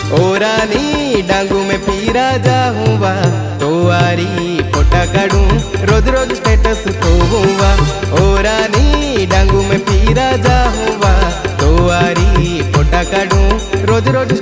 ओ रानी डांगू में पीरा जाऊँगा, तो आरी फोटा काढूं रोज रोज स्टेटस खोऊँगा। ओ रानी डांगू में पीरा जाऊँगा, तो आरी फोटा काढूं रोज रोज